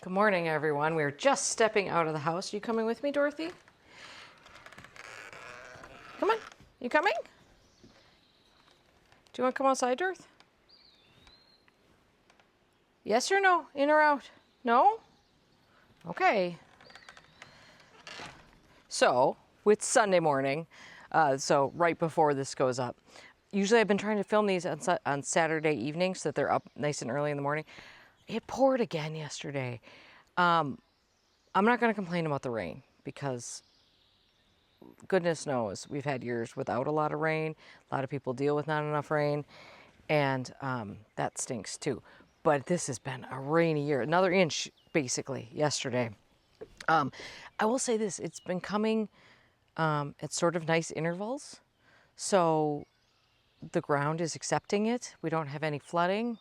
Good morning, everyone. We're just stepping out of the house. You coming with me, Dorothy? Come on. You coming? Do you want to come outside, Dorothy? Yes or no? In or out? No? Okay. So, with Sunday morning, so right before this goes up, usually I've been trying to film these on Saturday evening so that they're up nice and early in the morning. It poured again yesterday. I'm not going to complain about the rain because goodness knows we've had years without a lot of rain. A lot of people deal with not enough rain, and that stinks too. But this has been a rainy year. Another inch basically yesterday. I will say this, it's been coming at sort of nice intervals. So the ground is accepting it. We don't have any flooding.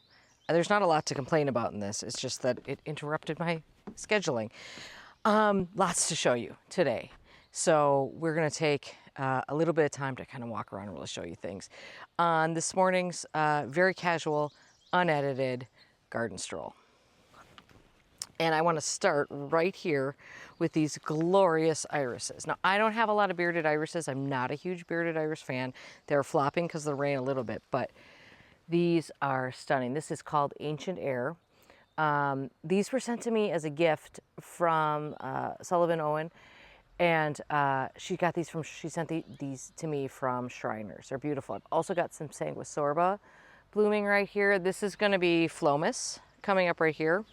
There's not a lot to complain about in this. It's just that it interrupted my scheduling. Lots to show you today. So we're going to take a little bit of time to kind of walk around and really show you things. On this morning's very casual, unedited garden stroll. And I want to start right here with these glorious irises. Now, I don't have a lot of bearded irises. I'm not a huge bearded iris fan. They're flopping because of the rain a little bit, but these are stunning. This is called Ancient Air. These were sent to me as a gift from Sullivan Owen, and she sent these to me from Shriners. They're beautiful. I've also got some Sanguisorba blooming right here. This is going to be Phlomis coming up right here.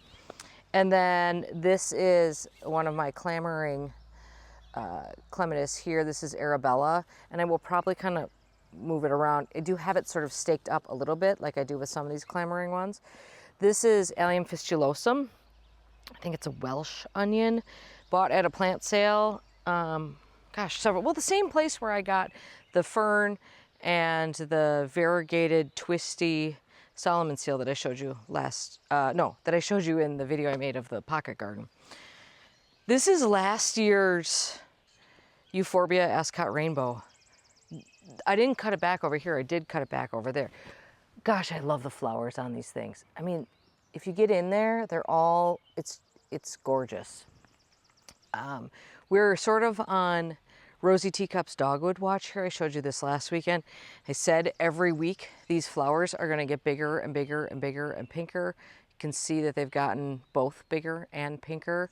And then this is one of my clambering clematis here. This is Arabella, and I will probably kind of move it around. I do have it sort of staked up a little bit like I do with some of these clambering ones. This is Allium fistulosum. I think it's a Welsh onion, bought at a plant sale. The same place where I got the fern and the variegated twisty Solomon seal that I showed you that I showed you in the video I made of the pocket garden. This is last year's Euphorbia Ascot Rainbow. I didn't cut it back over here. I did cut it back over there. Gosh, I love the flowers on these things. I mean, if you get in there, it's gorgeous. We're sort of on Rosie Teacup's dogwood watch here. I showed you this last weekend. I said every week these flowers are going to get bigger and bigger and bigger and pinker. You can see that they've gotten both bigger and pinker.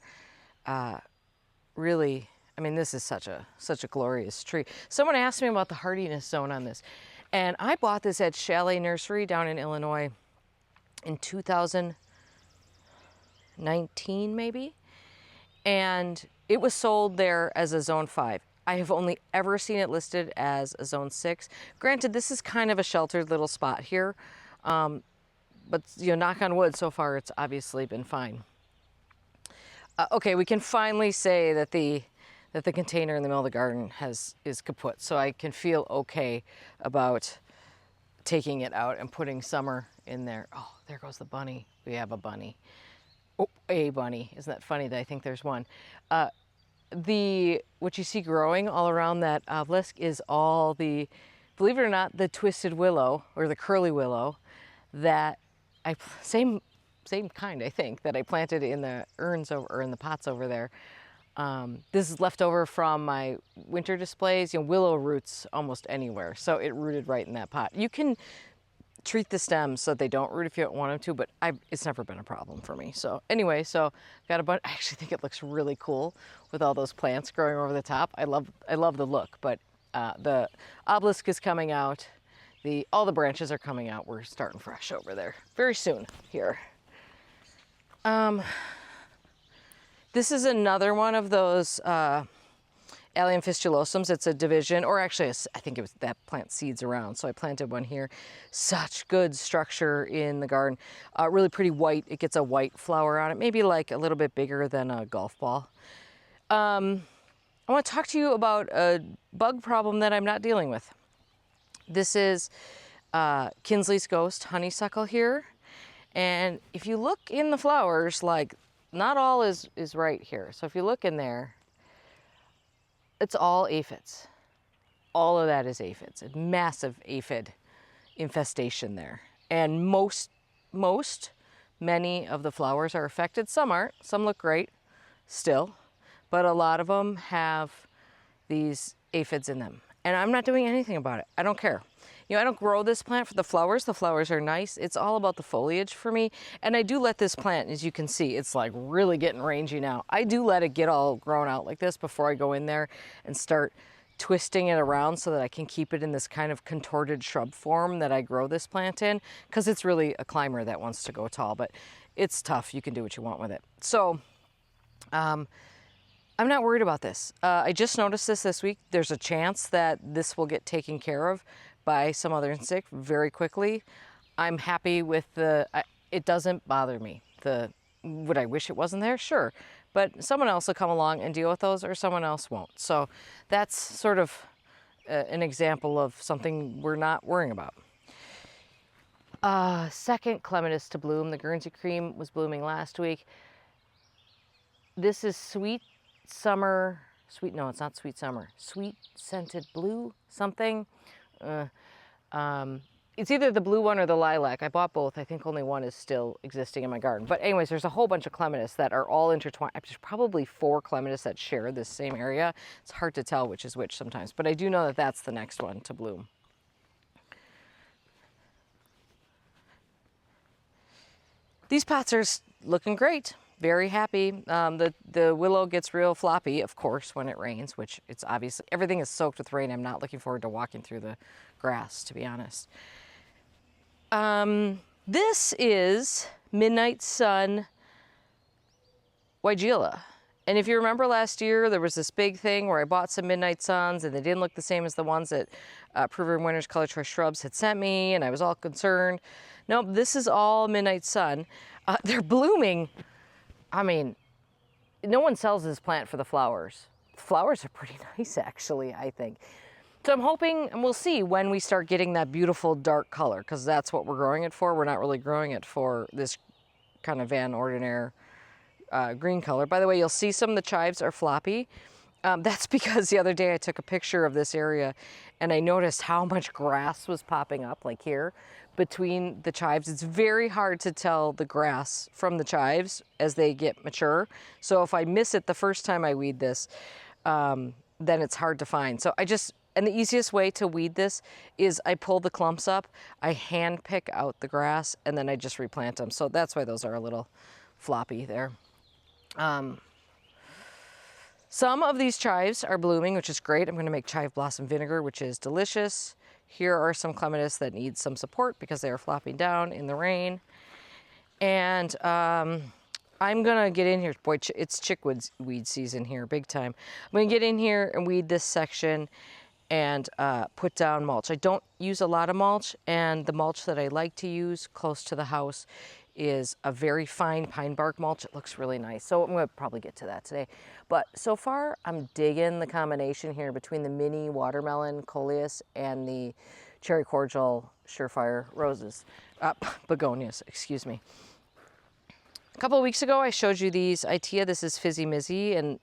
Really, I mean, this is such a glorious tree. Someone asked me about the hardiness zone on this, and I bought this at Chalet Nursery down in Illinois in 2019 maybe, and it was sold there as a zone 5. I have only ever seen it listed as a zone 6. Granted, this is kind of a sheltered little spot here, but knock on wood, so far it's obviously been fine. Okay, we can finally say that the container in the middle of the garden is kaput, so I can feel okay about taking it out and putting summer in there. Oh, there goes the bunny. We have a bunny. Oh, a bunny. Isn't that funny that I think there's one? What you see growing all around that obelisk is all the, believe it or not, the twisted willow or the curly willow that same kind, I think, that I planted in the urns or in the pots over there. This is left over from my winter displays. Willow roots almost anywhere, so it rooted right in that pot. You can treat the stems so that they don't root if you don't want them to, but it's never been a problem for me. So anyway, got a bunch. I actually think it looks really cool with all those plants growing over the top. I love the look, but the obelisk is coming out. All the branches are coming out. We're starting fresh over there very soon here. This is another one of those Allium fistulosums. It's a division, or actually I think it was that plant seeds around, so I planted one here. Such good structure in the garden. Really pretty white. It gets a white flower on it, maybe like a little bit bigger than a golf ball. I want to talk to you about a bug problem that I'm not dealing with. This is Kinsley's Ghost honeysuckle here, and if you look in the flowers, like not all is right here. So if you look in there, it's all aphids. All of that is aphids. A massive aphid infestation there. And most many of the flowers are affected. Some aren't. Some look great still, but a lot of them have these aphids in them. And I'm not doing anything about it. I don't care. You know, I don't grow this plant for the flowers. The flowers are nice. It's all about the foliage for me. And I do let this plant, as you can see, it's like really getting rangy now. I do let it get all grown out like this before I go in there and start twisting it around so that I can keep it in this kind of contorted shrub form that I grow this plant in, because it's really a climber that wants to go tall, but it's tough. You can do what you want with it. So, I'm not worried about this. I just noticed this week. There's a chance that this will get taken care of by some other insect very quickly. I'm happy with it doesn't bother me. Would I wish it wasn't there? Sure. But someone else will come along and deal with those, or someone else won't. So that's sort of an example of something we're not worrying about. Second clematis to bloom. The Guernsey cream was blooming last week. This is sweet summer, no, it's not sweet summer, sweet scented blue something. It's either the blue one or the lilac. I bought both. I think only one is still existing in my garden. But anyways, there's a whole bunch of clematis that are all intertwined. There's probably 4 clematis that share this same area. It's hard to tell which is which sometimes, but I do know that that's the next one to bloom. These pots are looking great. Very happy. The willow gets real floppy, of course, when it rains, which it's obviously, everything is soaked with rain. I'm not looking forward to walking through the grass, to be honest. This is Midnight Sun Weigela. And if you remember last year, there was this big thing where I bought some Midnight Suns and they didn't look the same as the ones that Pruning Winter's Color Choice Shrubs had sent me, and I was all concerned. Nope, this is all Midnight Sun. They're blooming. I mean, no one sells this plant for the flowers. The flowers are pretty nice, actually, I think. So I'm hoping, and we'll see when we start getting that beautiful dark color, because that's what we're growing it for. We're not really growing it for this kind of Van Ordinaire green color. By the way, you'll see some of the chives are floppy. That's because the other day I took a picture of this area and I noticed how much grass was popping up, like here, between the chives. It's very hard to tell the grass from the chives as they get mature. So if I miss it the first time I weed this, then it's hard to find. So and the easiest way to weed this is I pull the clumps up, I hand pick out the grass, and then I just replant them. So that's why those are a little floppy there. Some of these chives are blooming, which is great. I'm going to make chive blossom vinegar, which is delicious. Here are some clematis that need some support because they are flopping down in the rain. And I'm going to get in here. Boy, it's chickweed weed season here, big time. I'm going to get in here and weed this section and put down mulch. I don't use a lot of mulch, and the mulch that I like to use close to the house is a very fine pine bark mulch. It looks really nice. So I'm going to probably get to that today. But so far, I'm digging the combination here between the mini watermelon coleus and the cherry cordial surefire roses, begonias, excuse me. A couple of weeks ago, I showed you these Itea. This is Fizzy Mizzy, and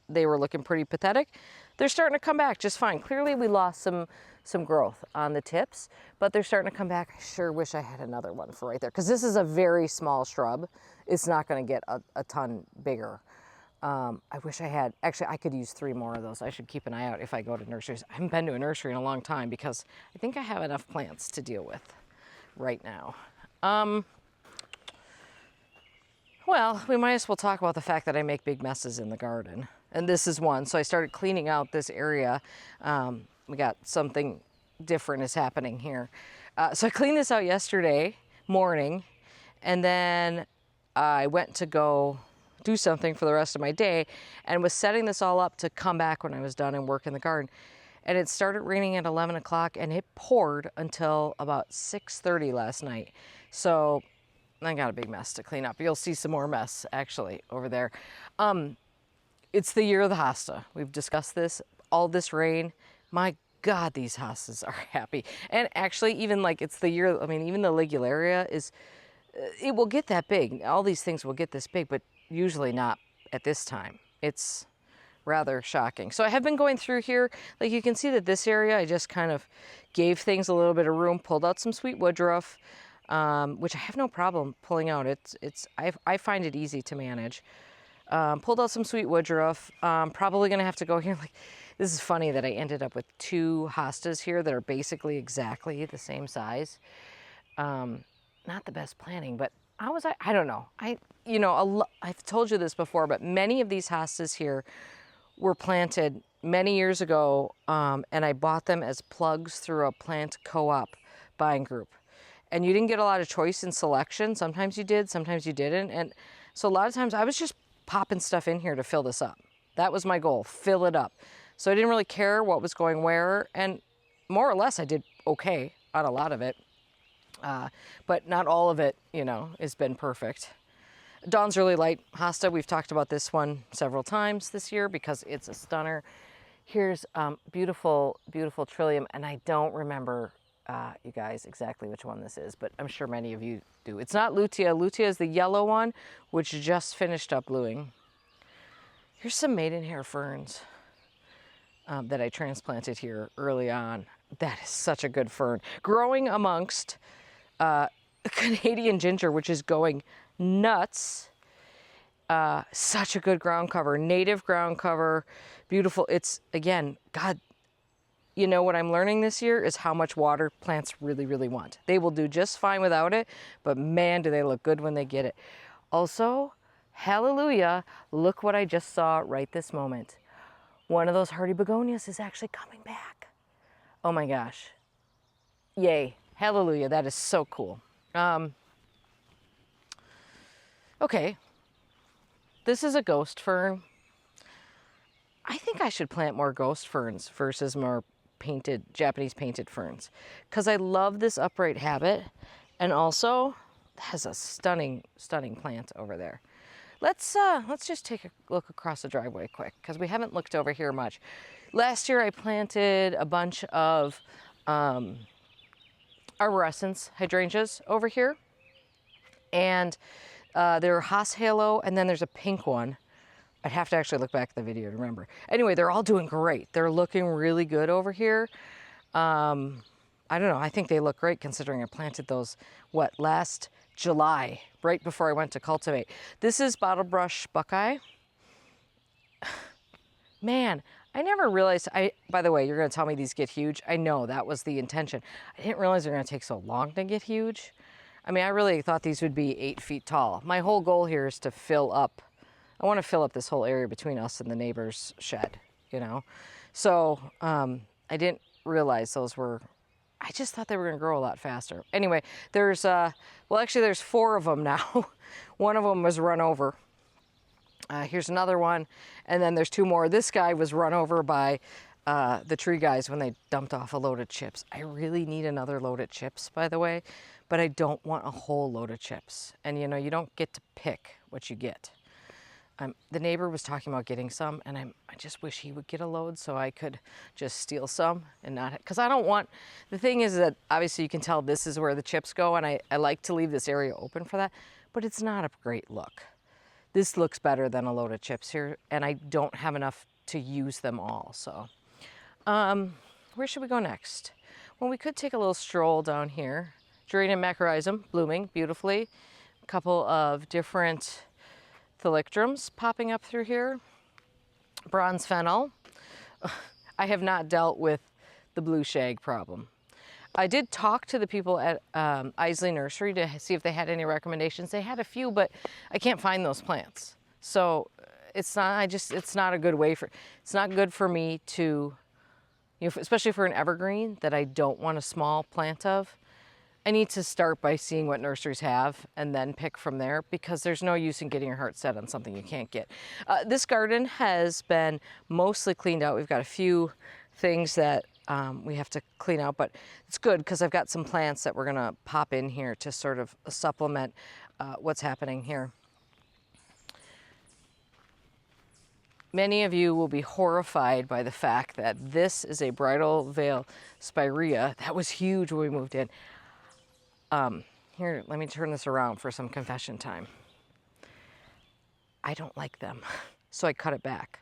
they were looking pretty pathetic. They're starting to come back just fine. Clearly, we lost some growth on the tips, but they're starting to come back. I sure wish I had another one for right there, because this is a very small shrub. It's not going to get a ton bigger. I wish I had, actually I could use 3 more of those. I should keep an eye out if I go to nurseries. I haven't been to a nursery in a long time because I think I have enough plants to deal with right now. Well, we might as well talk about the fact that I make big messes in the garden. And this is one. So I started cleaning out this area. We got something different is happening here. So I cleaned this out yesterday morning, and then I went to go do something for the rest of my day and was setting this all up to come back when I was done and work in the garden. And it started raining at 11 o'clock and it poured until about 6:30 last night. So I got a big mess to clean up. You'll see some more mess actually over there. It's the year of the hosta. We've discussed this. All this rain, my God, these hostas are happy. And actually, even like it's the year, I mean, even the ligularia is, it will get that big. All these things will get this big, but usually not at this time. It's rather shocking. So I have been going through here. Like you can see that this area, I just kind of gave things a little bit of room, pulled out some sweet woodruff, which I have no problem pulling out. I find it easy to manage. Pulled out some sweet woodruff. Probably gonna have to go here. Like, this is funny that I ended up with 2 hostas here that are basically exactly the same size. Not the best planning, but I don't know. I've told you this before, but many of these hostas here were planted many years ago, and I bought them as plugs through a plant co-op buying group. And you didn't get a lot of choice in selection. Sometimes you did, sometimes you didn't. And so a lot of times I was just popping stuff in here to fill this up. That was my goal, fill it up. So I didn't really care what was going where, and more or less I did okay on a lot of it. But not all of it, has been perfect. Dawn's Really Light hosta. We've talked about this one several times this year because it's a stunner. Here's beautiful, beautiful trillium, and I don't remember, you guys, exactly which one this is, but I'm sure many of you do. It's not lutea. Lutea is the yellow one, which just finished up bluing. Here's some maidenhair ferns that I transplanted here early on. That is such a good fern. Growing amongst Canadian ginger, which is going nuts. Such a good ground cover, native ground cover, beautiful. It's, again, God, what I'm learning this year is how much water plants really, really want. They will do just fine without it, but man, do they look good when they get it. Also, hallelujah, look what I just saw right this moment. One of those hardy begonias is actually coming back. Oh my gosh. Yay. Hallelujah. That is so cool. Okay. This is a ghost fern. I think I should plant more ghost ferns versus more Japanese painted ferns, because I love this upright habit, and also has a stunning, stunning plant over there. Let's just take a look across the driveway quick, because we haven't looked over here much. Last year I planted a bunch of arborescens, hydrangeas over here, and they're Haas Halo, and then there's a pink one. I'd have to actually look back at the video to remember. Anyway, they're all doing great. They're looking really good over here. I don't know, I think they look great considering I planted those, last July, right before I went to cultivate. This is bottlebrush buckeye. Man, I never realized, by the way, you're gonna tell me these get huge. I know, that was the intention. I didn't realize they're gonna take so long to get huge. I mean, I really thought these would be 8 feet tall. My whole goal here is to I wanna fill up this whole area between us and the neighbor's shed, So I didn't realize I just thought they were gonna grow a lot faster. Anyway, there's 4 of them now. One of them was run over. Here's another one, and then there's 2 more. This guy was run over by the tree guys when they dumped off a load of chips. I really need another load of chips, by the way, but I don't want a whole load of chips. And you don't get to pick what you get. The neighbor was talking about getting some, and I just wish he would get a load so I could just steal some and not, because I don't want, the thing is that obviously you can tell this is where the chips go, and I like to leave this area open for that, but it's not a great look. This looks better than a load of chips here, and I don't have enough to use them all, so. Where should we go next? Well, we could take a little stroll down here. Geranium macrorrhizum, blooming beautifully. A couple of different thalictrums popping up through here. Bronze fennel. I have not dealt with the blue shag problem. I did talk to the people at Isley Nursery to see if they had any recommendations. They had a few, but I can't find those plants. So it's not a good way it's not good for me to, especially for an evergreen that I don't want a small plant of. I need to start by seeing what nurseries have and then pick from there, because there's no use in getting your heart set on something you can't get. This garden has been mostly cleaned out. We've got a few things that we have to clean out, but it's good because I've got some plants that we're gonna pop in here to sort of supplement what's happening here. Many of you will be horrified by the fact that this is a bridal veil spirea that was huge when we moved in. Here, let me turn this around for some confession time. I don't like them, so I cut it back.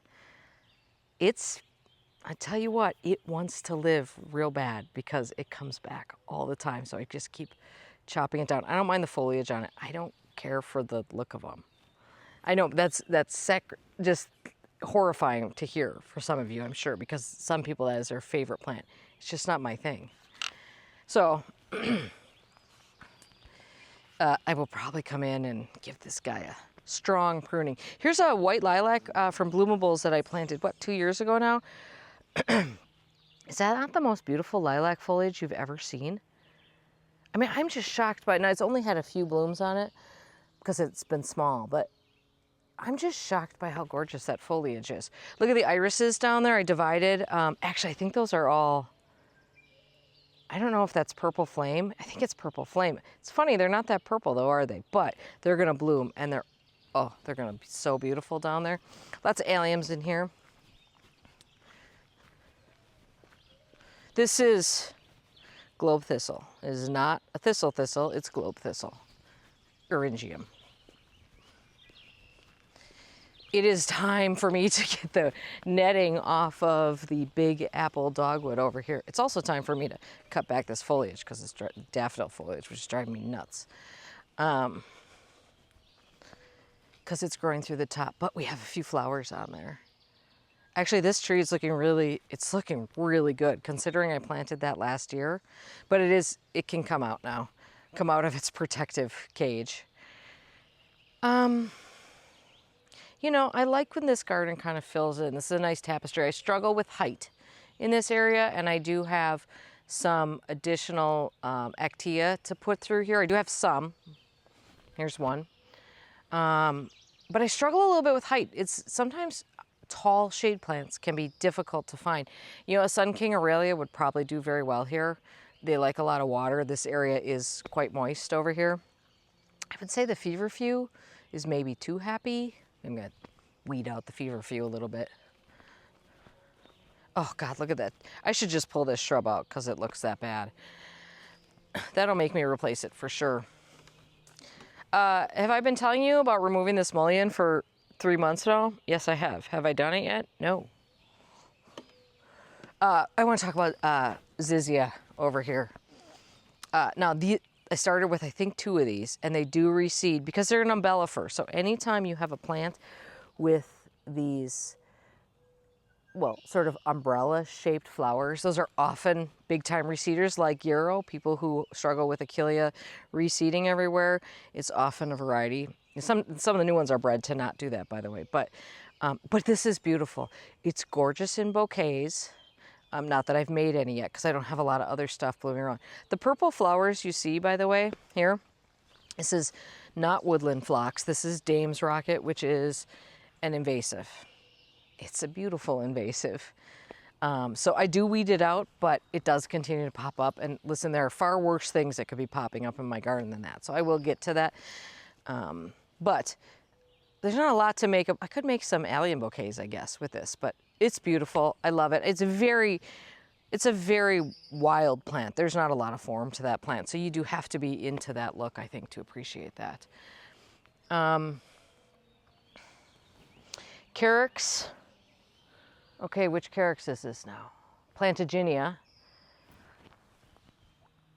I tell you what, it wants to live real bad because it comes back all the time, so I just keep chopping it down. I don't mind the foliage on it. I don't care for the look of them. I know that's just horrifying to hear for some of you, I'm sure, because some people that is their favorite plant. It's just not my thing. So I will probably come in and give this guy a strong pruning. Here's a white lilac from Bloomables that I planted, what, 2 years ago now? Is that not the most beautiful lilac foliage you've ever seen? I mean, I'm just shocked by it. Now, it's only had a few blooms on it because it's been small, but I'm just shocked by how gorgeous that foliage is. Look at the irises down there I divided. Actually, I think those are all, I don't know if that's purple flame. I think it's purple flame. It's funny, they're not that purple though, are they? But they're gonna bloom and they're gonna be so beautiful down there. Lots of alliums in here. This is globe thistle. It is not a thistle, it's globe thistle. Eryngium. It is time for me to get the netting off of the big apple dogwood over here. It's also time for me to cut back this foliage because it's daffodil foliage, which is driving me nuts. Because it's growing through the top, but we have a few flowers on there. Actually, this tree is looking really good considering I planted that last year, but it can come out now, come out of its protective cage. You know, I like when this garden kind of fills in. This is a nice tapestry. I struggle with height in this area, and I do have some additional actea to put through here. I do have some. Here's one. But I struggle a little bit with height. It's sometimes tall shade plants can be difficult to find. You know, a Sun King Aurelia would probably do very well here. They like a lot of water. This area is quite moist over here. I would say the feverfew is maybe too happy. I'm gonna weed out the feverfew a little bit. Oh God, look at that. I should just pull this shrub out because it looks that bad. That'll make me replace it for sure. Have I been telling you about removing this mullein for 3 months now? Yes, I have. Have I done it yet? No. I want to talk about Zizia over here. Now, I started with, I think, 2 of these, and they do reseed because they're an umbellifer. So anytime you have a plant with these, well, sort of umbrella-shaped flowers, those are often big-time reseeders like Yarrow, people who struggle with Achillea reseeding everywhere. It's often a variety. Some of the new ones are bred to not do that, by the way. But this is beautiful. It's gorgeous in bouquets. Not that I've made any yet because I don't have a lot of other stuff blooming around. The purple flowers you see, by the way, here, this is not woodland phlox. This is Dame's Rocket, which is an invasive. It's a beautiful invasive. So I do weed it out, but it does continue to pop up. And listen, there are far worse things that could be popping up in my garden than that. So I will get to that. But there's not a lot to make up. I could make some allium bouquets, I guess, with this, but it's beautiful. I love it. It's a very wild plant. There's not a lot of form to that plant. So you do have to be into that look, I think, to appreciate that. Carex. Okay, which Carex is this now? Plantaginia.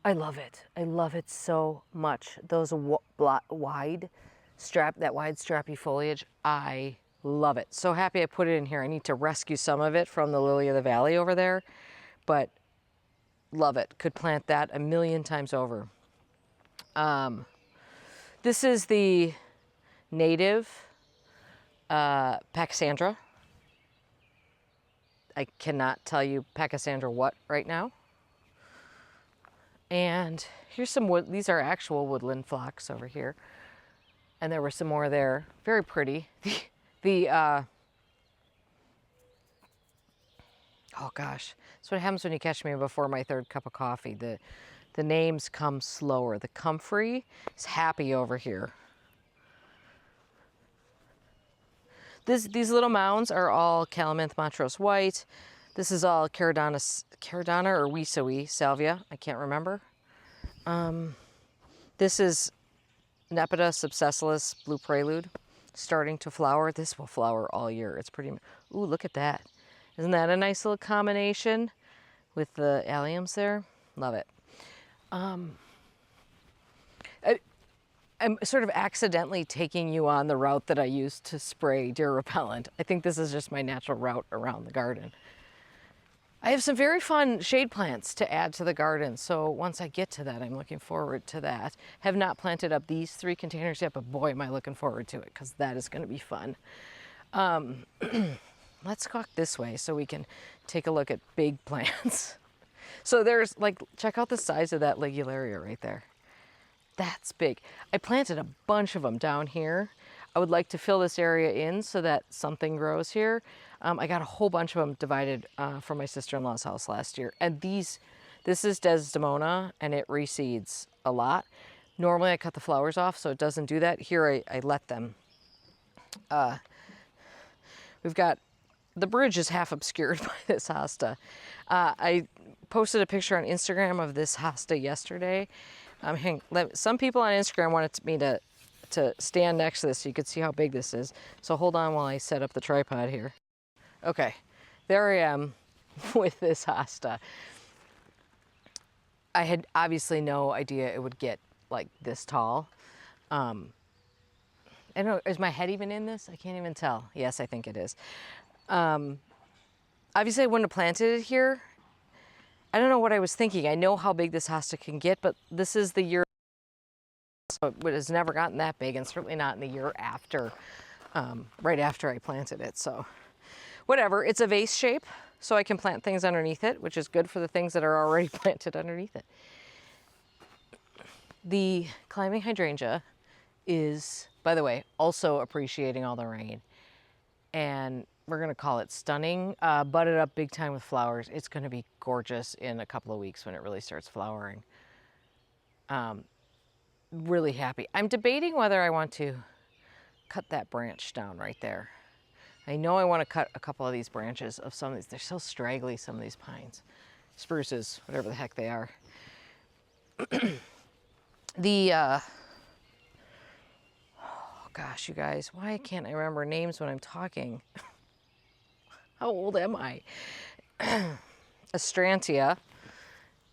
I love it. I love it so much. Those wide strappy foliage, I love it. So happy I put it in here. I need to rescue some of it from the lily of the valley over there, but love it. Could plant that a million times over. This is the native Pachysandra. I cannot tell you Pachysandra what right now. And here's some wood. These are actual woodland phlox over here. And there were some more there. Very pretty. Oh gosh, that's what happens when you catch me before my 3rd cup of coffee. The names come slower. The comfrey is happy over here. These little mounds are all Calaminthe Montrose White. This is all Caradonna or Weesoe Salvia. I can't remember. This is Nepeta subsessilis Blue Prelude, starting to flower. This will flower all year. It's pretty. Ooh, look at that! Isn't that a nice little combination with the alliums there? Love it. I'm sort of accidentally taking you on the route that I used to spray deer repellent. I think this is just my natural route around the garden. I have some very fun shade plants to add to the garden, so once I get to that, I'm looking forward to that. Have not planted up these 3 containers yet, but boy, am I looking forward to it, because that is going to be fun. Let's walk this way so we can take a look at big plants. So there's, like, check out the size of that ligularia right there. That's big. I planted a bunch of them down here. I would like to fill this area in so that something grows here. I got a whole bunch of them divided from my sister-in-law's house last year. And this is Desdemona, and it reseeds a lot. Normally I cut the flowers off so it doesn't do that. Here I let them. We've got, the bridge is half obscured by this hosta. I posted a picture on Instagram of this hosta yesterday. Some people on Instagram wanted me to stand next to this so you could see how big this is. So hold on while I set up the tripod here. Okay, there I am with this hosta. I had obviously no idea it would get like this tall. I don't know, is my head even in this? I can't even tell. Yes, I think it is. Obviously I wouldn't have planted it here. I don't know what I was thinking. I know how big this hosta can get, but this is the year, so it has never gotten that big, and certainly not in the year after, right after I planted it. So whatever, it's a vase shape, so I can plant things underneath it, which is good for the things that are already planted underneath it. The climbing hydrangea is, by the way, also appreciating all the rain. And we're gonna call it stunning, budded up big time with flowers. It's gonna be gorgeous in a couple of weeks when it really starts flowering. Really happy. I'm debating whether I want to cut that branch down right there. I know I want to cut a couple of these branches of some of these. They're so straggly, some of these pines. Spruces, whatever the heck they are. Oh gosh, you guys, why can't I remember names when I'm talking? How old am I? Astrantia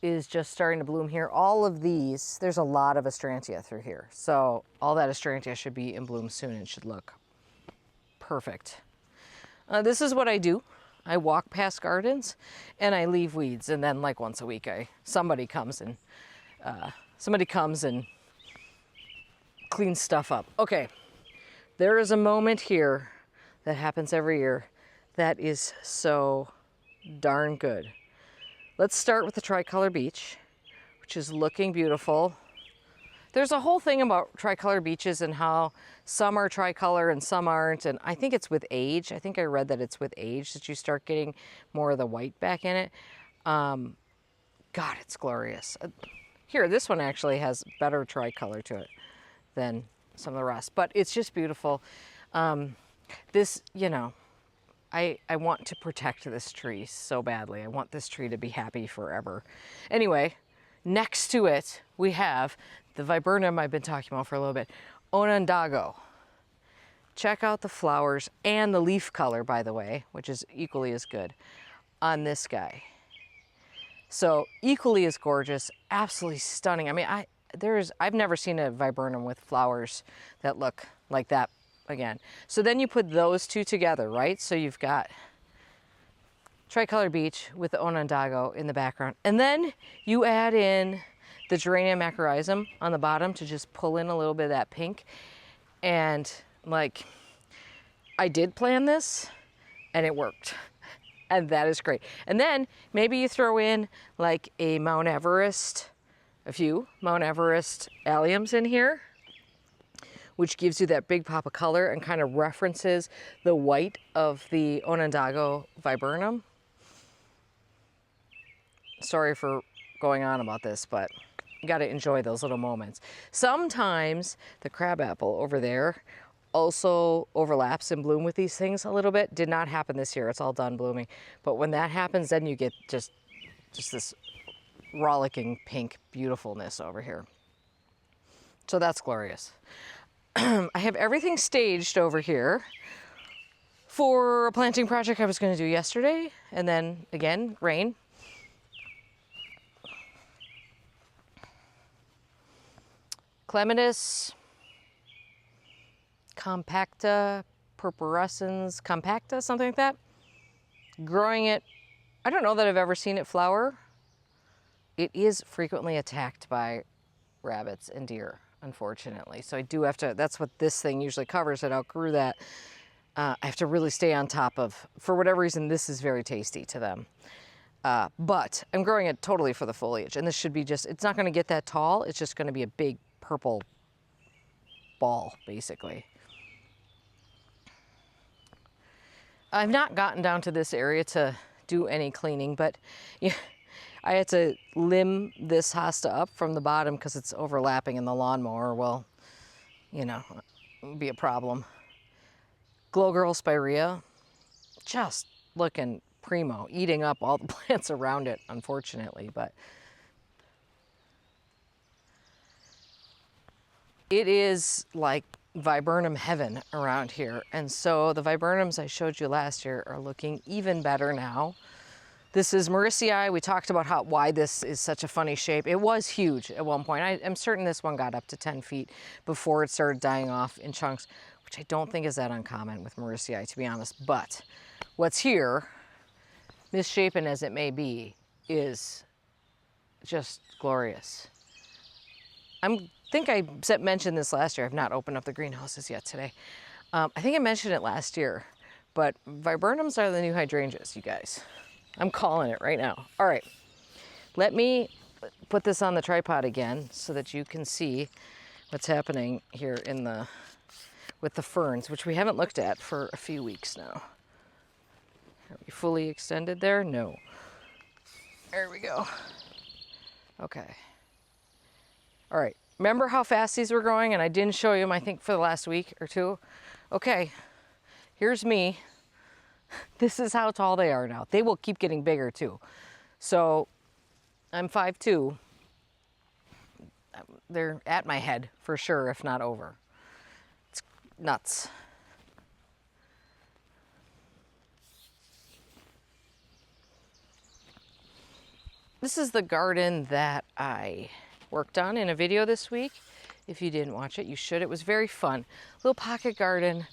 is just starting to bloom here. All of these, there's a lot of Astrantia through here. So all that Astrantia should be in bloom soon and should look perfect. This is what I do. I walk past gardens and I leave weeds, and then like once a week somebody comes and cleans stuff up. Okay, there is a moment here that happens every year that is so darn good. Let's start with the tricolor beech, which is looking beautiful. There's a whole thing about tricolor beeches and how some are tricolor and some aren't, and I think it's with age. I think I read that it's with age that you start getting more of the white back in it. God, it's glorious. Here, this one actually has better tricolor to it than some of the rest, but it's just beautiful. This, you know, I want to protect this tree so badly. I want this tree to be happy forever. Anyway, next to it, we have the Viburnum I've been talking about for a little bit, Onondaga. Check out the flowers and the leaf color, by the way, which is equally as good on this guy. So equally as gorgeous, absolutely stunning. I mean, I've never seen a Viburnum with flowers that look like that again. So then you put those two together, right? So you've got tricolor beech with the Onondaga in the background. And then you add in the Geranium macrorrhizum on the bottom to just pull in a little bit of that pink. And like, I did plan this and it worked. And that is great. And then maybe you throw in like a Mount Everest, a few Mount Everest alliums in here, which gives you that big pop of color and kind of references the white of the Onondaga Viburnum. Sorry for going on about this, but you got to enjoy those little moments. Sometimes the crabapple over there also overlaps in bloom with these things a little bit. Did not happen this year. It's all done blooming. But when that happens, then you get just this rollicking pink beautifulness over here. So that's glorious. I have everything staged over here for a planting project I was going to do yesterday, and then again, rain. Clematis, compacta, purpuruscens compacta, something like that. Growing it, I don't know that I've ever seen it flower. It is frequently attacked by rabbits and deer, unfortunately. So I do have to, that's what this thing usually covers. It outgrew that. I have to really stay on top of, for whatever reason, this is very tasty to them. But I'm growing it totally for the foliage. And this should be just, it's not going to get that tall. It's just going to be a big purple ball, basically. I've not gotten down to this area to do any cleaning, but yeah, I had to limb this hosta up from the bottom because it's overlapping in the lawnmower. Well, you know, it would be a problem. Glow Girl Spirea, just looking primo, eating up all the plants around it, unfortunately, but it is like Viburnum heaven around here. And so the Viburnums I showed you last year are looking even better now. This is Mauricii. We talked about why this is such a funny shape. It was huge at one point. I'm certain this one got up to 10 feet before it started dying off in chunks, which I don't think is that uncommon with Mauricii, to be honest. But what's here, misshapen as it may be, is just glorious. I think I mentioned this last year. I've not opened up the greenhouses yet today. I think I mentioned it last year, but Viburnums are the new hydrangeas, you guys. I'm calling it right now. All right, let me put this on the tripod again so that you can see what's happening here with the ferns, which we haven't looked at for a few weeks now. Are we fully extended there? No. There we go. Okay. All right. Remember how fast these were growing? And I didn't show you them, I think, for the last week or two. Okay. Here's me. This is how tall they are now. They will keep getting bigger too. So I'm 5'2". They're at my head for sure, if not over. It's nuts. This is the garden that I worked on in a video this week. If you didn't watch it, you should. It was very fun. Little pocket garden.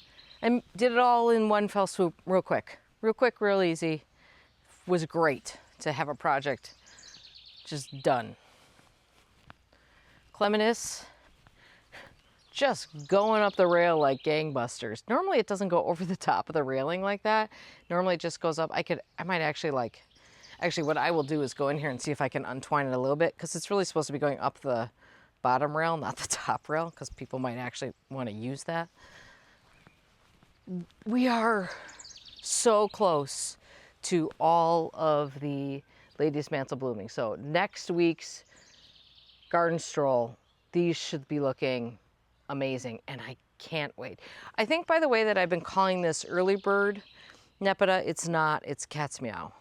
I did it all in one fell swoop, real quick, real easy. Was great to have a project just done. Clematis, just going up the rail like gangbusters. Normally it doesn't go over the top of the railing like that. Normally it just goes up. I might actually actually what I will do is go in here and see if I can untwine it a little bit, because it's really supposed to be going up the bottom rail, not the top rail, because people might actually want to use that. We are so close to all of the ladies' mantle blooming. So next week's garden stroll, these should be looking amazing, and I can't wait. I think, by the way, that I've been calling this early bird Nepeta. It's not, it's cat's meow.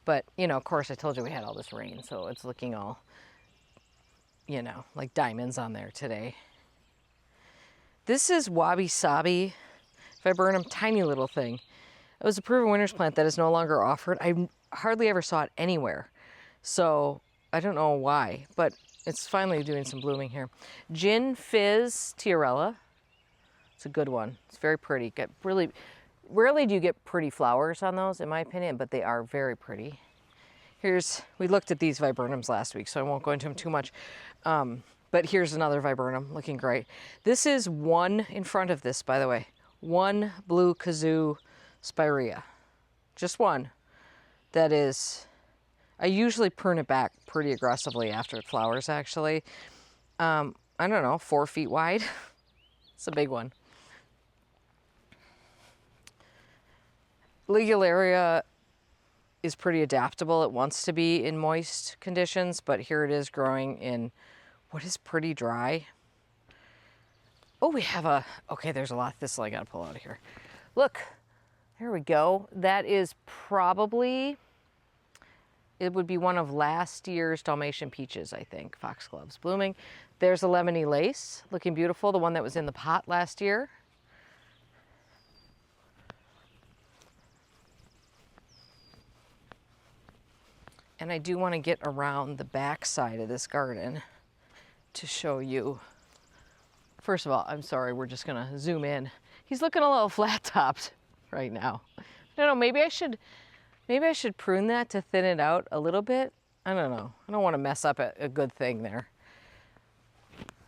But, you know, of course, I told you we had all this rain, so it's looking all, you know, like diamonds on there today. This is Wabi Sabi Viburnum, tiny little thing. It was a proven winter's plant that is no longer offered. I hardly ever saw it anywhere. So I don't know why, but it's finally doing some blooming here. Gin Fizz Tiarella. It's a good one. It's very pretty. Rarely do you get pretty flowers on those, in my opinion, but they are very pretty. We looked at these Viburnums last week, so I won't go into them too much. But here's another Viburnum looking great. This is one in front of this, by the way. One blue kazoo spirea. Just one. That is, I usually prune it back pretty aggressively after it flowers, actually. I don't know, 4 feet wide. It's a big one. Ligularia is pretty adaptable. It wants to be in moist conditions, but here it is growing in what is pretty dry. Oh, we have okay, there's a lot. This I gotta pull out of here. Look, there we go. That is probably, it would be one of last year's Dalmatian peaches, I think, foxgloves blooming. There's a lemony lace, looking beautiful, the one that was in the pot last year. And I do want to get around the back side of this garden to show you First of all, I'm sorry, we're just gonna zoom in. He's looking a little flat topped right now. I don't know, maybe I should prune that to thin it out a little bit. I don't know. I don't want to mess up a good thing there.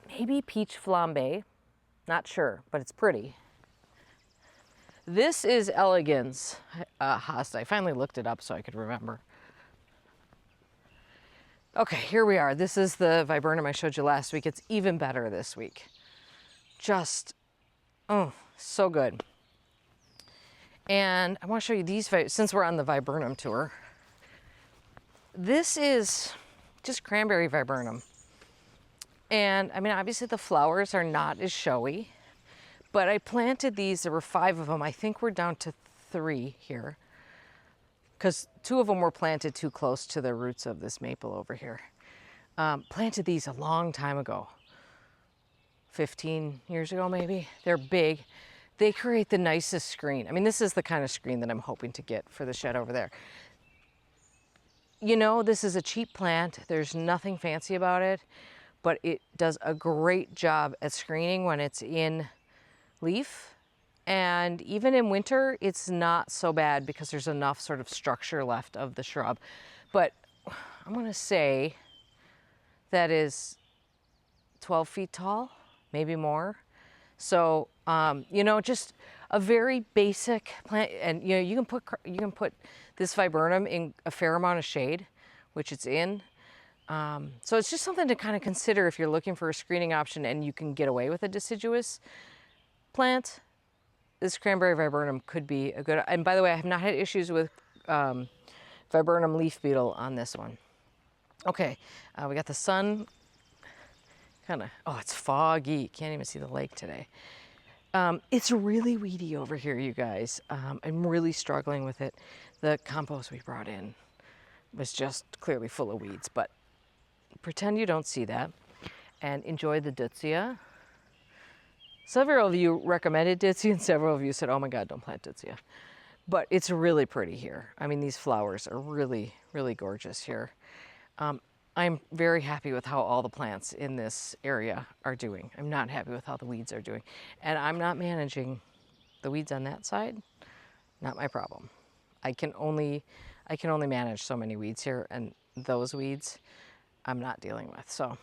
Maybe peach flambe. Not sure, but it's pretty. This is elegans hosta. I finally looked it up so I could remember. Okay, here we are. This is the viburnum I showed you last week. It's even better this week. Just, oh, so good. And I want to show you these, since we're on the viburnum tour. This is just cranberry viburnum. And I mean, obviously the flowers are not as showy, but I planted these, there were 5 of them. I think we're down to 3 here, because 2 of them were planted too close to the roots of this maple over here. Planted these a long time ago, 15 years ago maybe. They're big. They create the nicest screen. I mean, this is the kind of screen that I'm hoping to get for the shed over there. You know, this is a cheap plant. There's nothing fancy about it, but it does a great job at screening when it's in leaf. And even in winter, it's not so bad because there's enough sort of structure left of the shrub. But I'm gonna say that is 12 feet tall, maybe more. So, you know, just a very basic plant. And, you know, you can put this viburnum in a fair amount of shade, which it's in. So it's just something to kind of consider if you're looking for a screening option and you can get away with a deciduous plant. This cranberry viburnum could be a good, and by the way, I have not had issues with viburnum leaf beetle on this one. Okay, we got the sun kind of, oh, it's foggy. Can't even see the lake today. It's really weedy over here, you guys. I'm really struggling with it. The compost we brought in was just clearly full of weeds, but pretend you don't see that and enjoy the Deutzia. Several of you recommended Deutzia and several of you said, oh my God, don't plant Deutzia. But it's really pretty here. I mean, these flowers are really, really gorgeous here. I'm very happy with how all the plants in this area are doing. I'm not happy with how the weeds are doing. And I'm not managing the weeds on that side. Not my problem. I can only manage so many weeds here, and those weeds I'm not dealing with. So,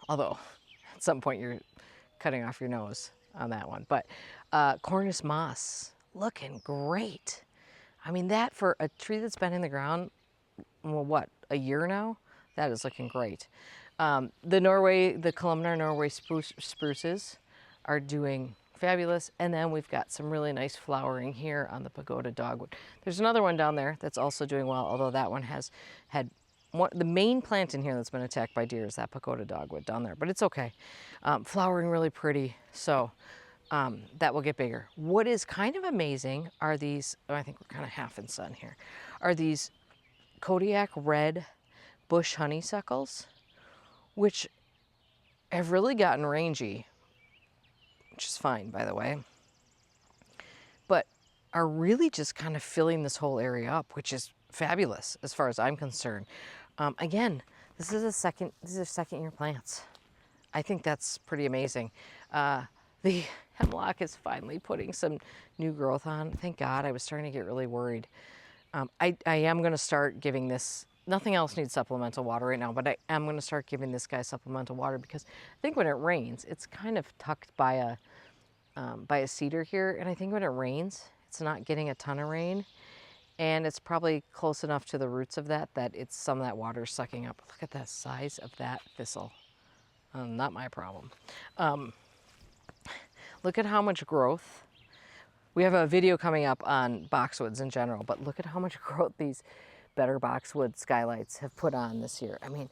although at some point you're cutting off your nose on that one. But Cornus moss, looking great. I mean, that for a tree that's been in the ground, well, what, a year now? That is looking great. The columnar Norway spruces are doing fabulous. And then we've got some really nice flowering here on the pagoda dogwood. There's another one down there that's also doing well, although that one has had the main plant in here that's been attacked by deer is that pagoda dogwood down there, but it's okay. Flowering really pretty, so that will get bigger. What is kind of amazing are these, oh, I think we're kind of half in sun here, are these Kodiak red bush honeysuckles, which have really gotten rangy, which is fine, by the way, but are really just kind of filling this whole area up, which is fabulous as far as I'm concerned. Again, these are second year plants. I think that's pretty amazing. The hemlock is finally putting some new growth on. Thank God. I was starting to get really worried. I am going to start giving this, nothing else needs supplemental water right now, but I am going to start giving this guy supplemental water because I think when it rains, it's kind of tucked by a cedar here. And I think when it rains, it's not getting a ton of rain. And it's probably close enough to the roots of that it's some of that water sucking up. Look at the size of that thistle. Not my problem. Look at how much growth. We have a video coming up on boxwoods in general, but look at how much growth these better boxwood skylights have put on this year. I mean,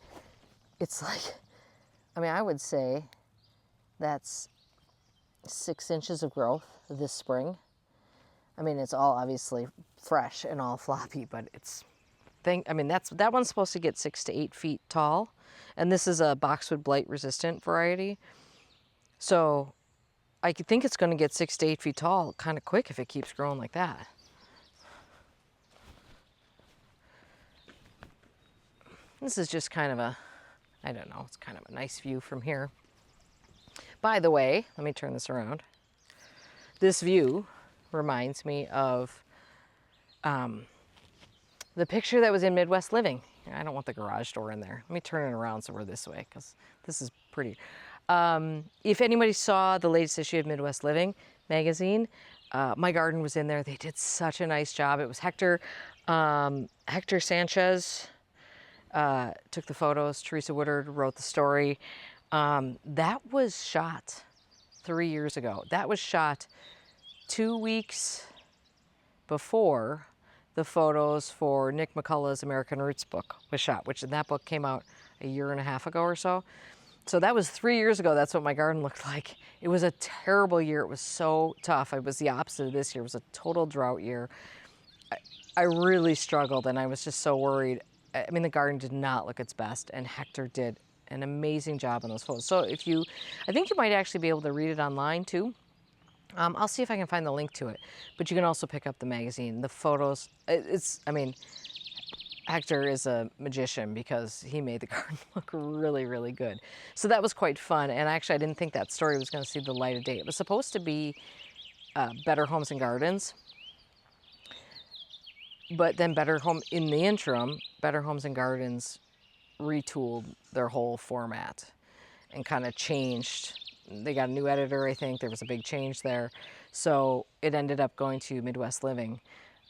it's like, I would say that's 6 inches of growth this spring. I mean, it's all obviously fresh and all floppy, but that one's supposed to get 6 to 8 feet tall. And this is a boxwood blight resistant variety. So I think it's going to get 6 to 8 feet tall kind of quick if it keeps growing like that. This is just kind of I don't know, it's kind of a nice view from here. By the way, let me turn this around. This view reminds me of the picture that was in Midwest Living. I don't want the garage door in there. Let me turn it around so we're this way, because this is pretty. If anybody saw the latest issue of Midwest Living magazine, my garden was in there. They did such a nice job. It was Hector Sanchez took the photos. Teresa Woodard wrote the story. That was shot 3 years ago. That was shot 2 weeks before the photos for Nick McCullough's American Roots book was shot, which that book came out a year and a half ago or so. So that was 3 years ago. That's what my garden looked like. It was a terrible year. It was so tough. It was the opposite of this year. It was a total drought year. I really struggled, and I was just so worried. I mean, the garden did not look its best, and Hector did an amazing job on those photos. So I think you might actually be able to read it online too. I'll see if I can find the link to it, but you can also pick up the magazine. The photos, I mean, Hector is a magician because he made the garden look really, really good. So that was quite fun. And actually, I didn't think that story was going to see the light of day. It was supposed to be Better Homes and Gardens, but then in the interim, Better Homes and Gardens retooled their whole format and kind of changed. They got a new editor, I think. There was a big change there. So it ended up going to Midwest Living.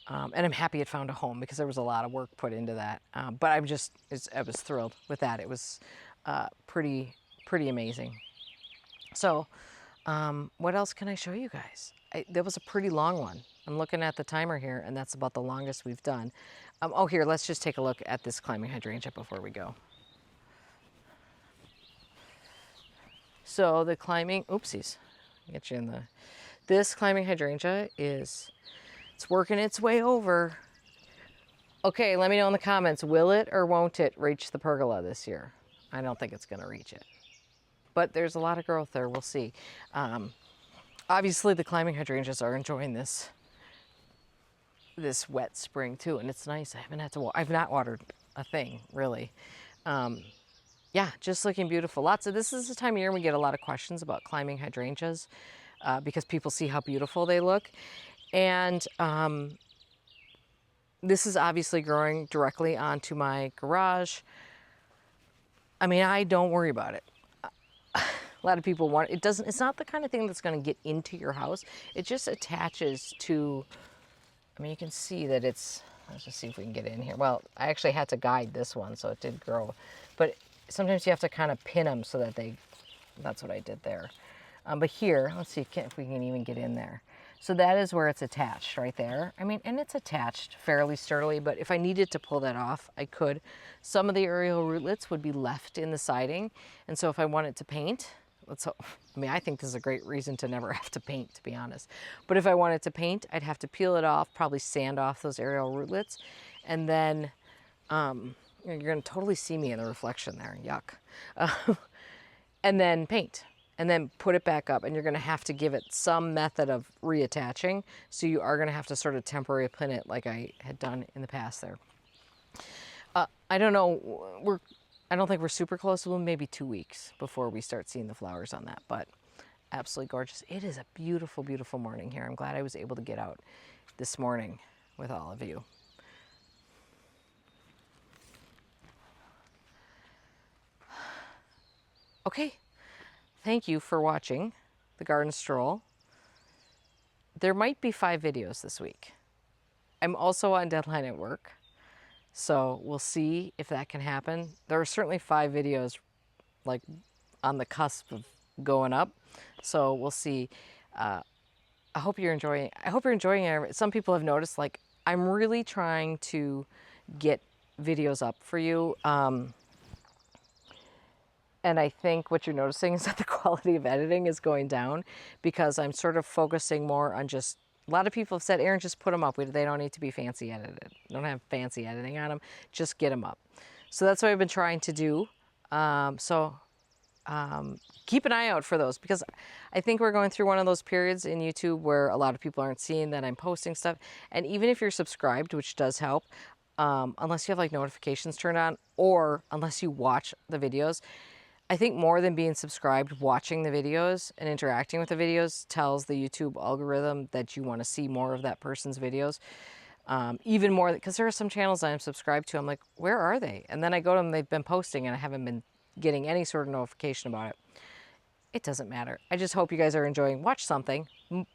And I'm happy it found a home because there was a lot of work put into that. But I was thrilled with that. It was pretty amazing. So what else can I show you guys? That was a pretty long one. I'm looking at the timer here, and that's about the longest we've done. Oh, here, let's just take a look at this climbing hydrangea before we go. So the climbing, oopsies, get you in the, this climbing hydrangea it's working its way over. Okay, let me know in the comments, will it or won't it reach the pergola this year? I don't think it's gonna reach it, but there's a lot of growth there, we'll see. Obviously the climbing hydrangeas are enjoying this wet spring too, and it's nice. I've not watered a thing, really. Yeah, just looking beautiful. This is the time of year we get a lot of questions about climbing hydrangeas because people see how beautiful they look. And this is obviously growing directly onto my garage. I mean, I don't worry about it. A lot of people want it. It's not the kind of thing that's going to get into your house. It just attaches to, I mean, you can see that let's just see if we can get in here. Well, I actually had to guide this one, so it did grow. But sometimes you have to kind of pin them so that that's what I did there. But here, let's see if we can even get in there. So that is where it's attached, right there. I mean, and it's attached fairly sturdily, but if I needed to pull that off, I could. Some of the aerial rootlets would be left in the siding. And so if I wanted to paint, I think this is a great reason to never have to paint, to be honest. But if I wanted to paint, I'd have to peel it off, probably sand off those aerial rootlets, and then you're going to totally see me in the reflection there. Yuck. And then paint. And then put it back up. And you're going to have to give it some method of reattaching. So you are going to have to sort of temporarily pin it like I had done in the past there. I don't know. I don't think we're super close to them. Maybe 2 weeks before we start seeing the flowers on that. But absolutely gorgeous. It is a beautiful, beautiful morning here. I'm glad I was able to get out this morning with all of you. Okay, thank you for watching the garden stroll. There might be 5 videos this week. I'm also on deadline at work, so we'll see if that can happen. There are certainly 5 videos like on the cusp of going up, so we'll see. I hope you're enjoying it. Some people have noticed, like, I'm really trying to get videos up for you. And I think what you're noticing is that the quality of editing is going down because I'm sort of focusing more on just, a lot of people have said, Erin, just put them up. They don't need to be fancy edited. Don't have fancy editing on them. Just get them up. So that's what I've been trying to do. Keep an eye out for those because I think we're going through one of those periods in YouTube where a lot of people aren't seeing that I'm posting stuff. And even if you're subscribed, which does help, unless you have like notifications turned on or unless you watch the videos, I think more than being subscribed, watching the videos and interacting with the videos tells the YouTube algorithm that you want to see more of that person's videos. Even more, because there are some channels I'm subscribed to, I'm like, where are they? And then I go to them, they've been posting and I haven't been getting any sort of notification about it. It doesn't matter. I just hope you guys are enjoying. Watch something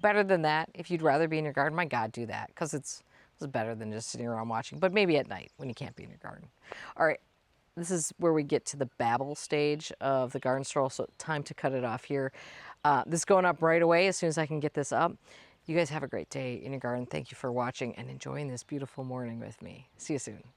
better than that. If you'd rather be in your garden, my God, do that, because it's better than just sitting around watching, but maybe at night when you can't be in your garden. All right. This is where we get to the babble stage of the garden stroll, so time to cut it off here. This is going up right away as soon as I can get this up. You guys have a great day in your garden. Thank you for watching and enjoying this beautiful morning with me. See you soon.